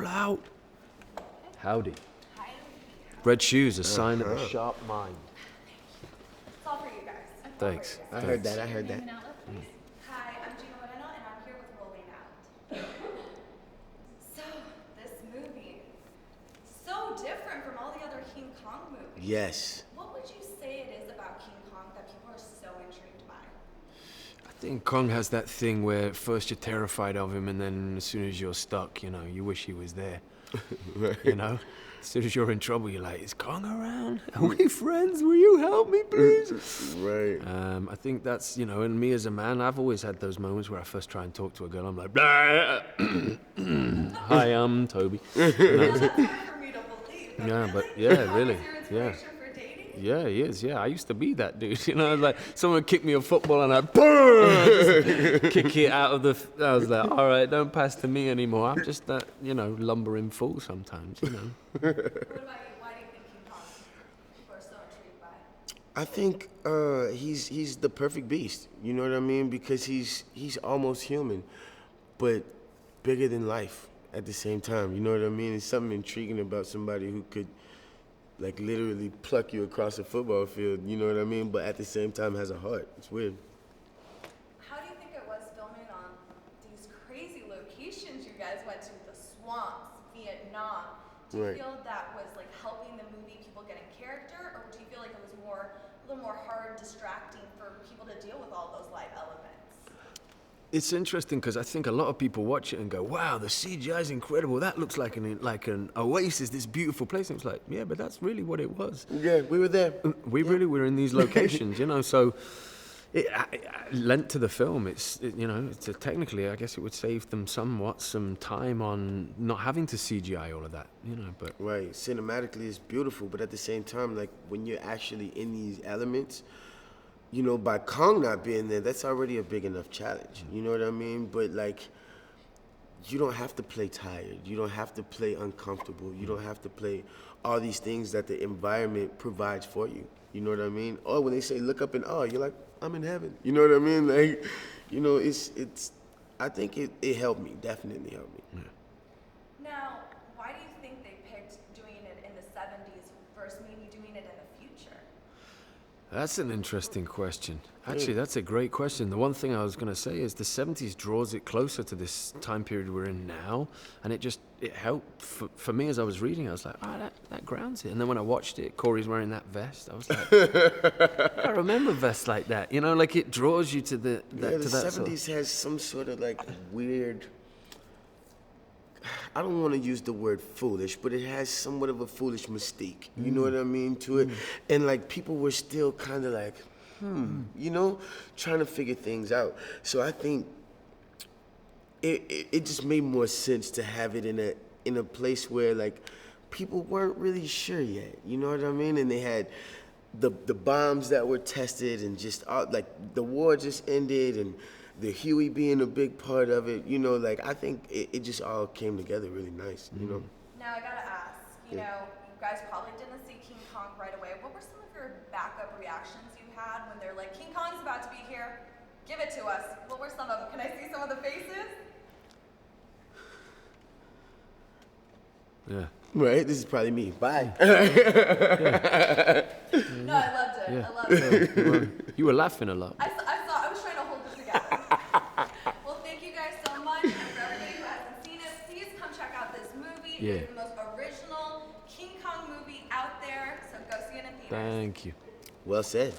Pull out. Howdy. Red shoes, a sign of a sharp mind. It's all for you guys. Thanks. I heard that. Hi, I'm Gina Moreno, and I'm here with Rolling Out. So, this movie, so different from all the other King Kong movies. Yes. What would you say it is about King Kong that people are so intrigued by? I think Kong has that thing where at first you're terrified of him, and then as soon as you're stuck, you wish he was there. Right. As soon as you're in trouble, you're like, is Kong around? Are we friends? Will you help me, please? Right. I think that's, and me as a man, I've always had those moments where I first try and talk to a girl, I'm like, "Blah." Hi, I'm Toby. Well, that's hard for me to believe. Yeah, but really? yeah, Kong really, is your yeah. inspiration for dating? Yeah, he is. Yeah, I used to be that dude. Like someone would kick me a football and I'd just kick it out of the. I was like, all right, don't pass to me anymore. I'm just that, lumbering fool sometimes. What about you? Why do you think King Kong people are so intrigued by? I think he's the perfect beast. You know what I mean? Because he's almost human, but bigger than life at the same time. You know what I mean? There's something intriguing about somebody who could, like, literally pluck you across a football field. You know what I mean? But at the same time has a heart. It's weird. How do you think it was filming on these crazy locations you guys went to? The swamps, Vietnam. Do you Right. feel that was like helping the movie people get in character, or do you feel like it was a little more hard, distracting for people to deal with all those live elements? It's interesting because I think a lot of people watch it and go, "Wow, the CGI is incredible. That looks like an oasis, this beautiful place." And it's like, yeah, but that's really what it was. Yeah, we were there. We really were in these locations, So it lent to the film. Technically, I guess it would save them some time on not having to CGI all of that, But Right. Cinematically, it's beautiful, but at the same time, like, when you're actually in these elements, by Kong not being there, that's already a big enough challenge. You know what I mean? But, like, you don't have to play tired. You don't have to play uncomfortable. You don't have to play all these things that the environment provides for you. You know what I mean? Or when they say look up and you're like, I'm in heaven. You know what I mean? Like, it's. I think it helped me. Definitely helped me. Yeah. Now, why do you think they picked doing it in the 70s versus maybe doing it in the future? That's an interesting question. Actually, that's a great question. The one thing I was going to say is the 70s draws it closer to this time period we're in now, and it helped for me as I was reading. I was like, that grounds it. And then when I watched it, Corey's wearing that vest. I was like, I remember vests like that. Like it draws you to the The 70s has some sort of like weird. I don't want to use the word foolish, but it has somewhat of a foolish mystique. You know what I mean to it? And like people were still kind of like, trying to figure things out. So I think it just made more sense to have it in a place where like people weren't really sure yet. You know what I mean? And they had the bombs that were tested and just like the war just ended and the Huey being a big part of it, I think it just all came together really nice, Now, I gotta ask, you guys probably didn't see King Kong right away. What were some of your backup reactions you had when they're like, King Kong's about to be here, give it to us? What were some of them? Can I see some of the faces? Yeah. Right, this is probably me. Bye. No, I loved it. Yeah. I loved it. You were laughing a lot. I was trying to hold it together. Well, thank you guys so much. And for everybody who hasn't seen it, please come check out this movie. Yeah. It's the most original King Kong movie out there, so go see it in theaters. Thank you. Well said.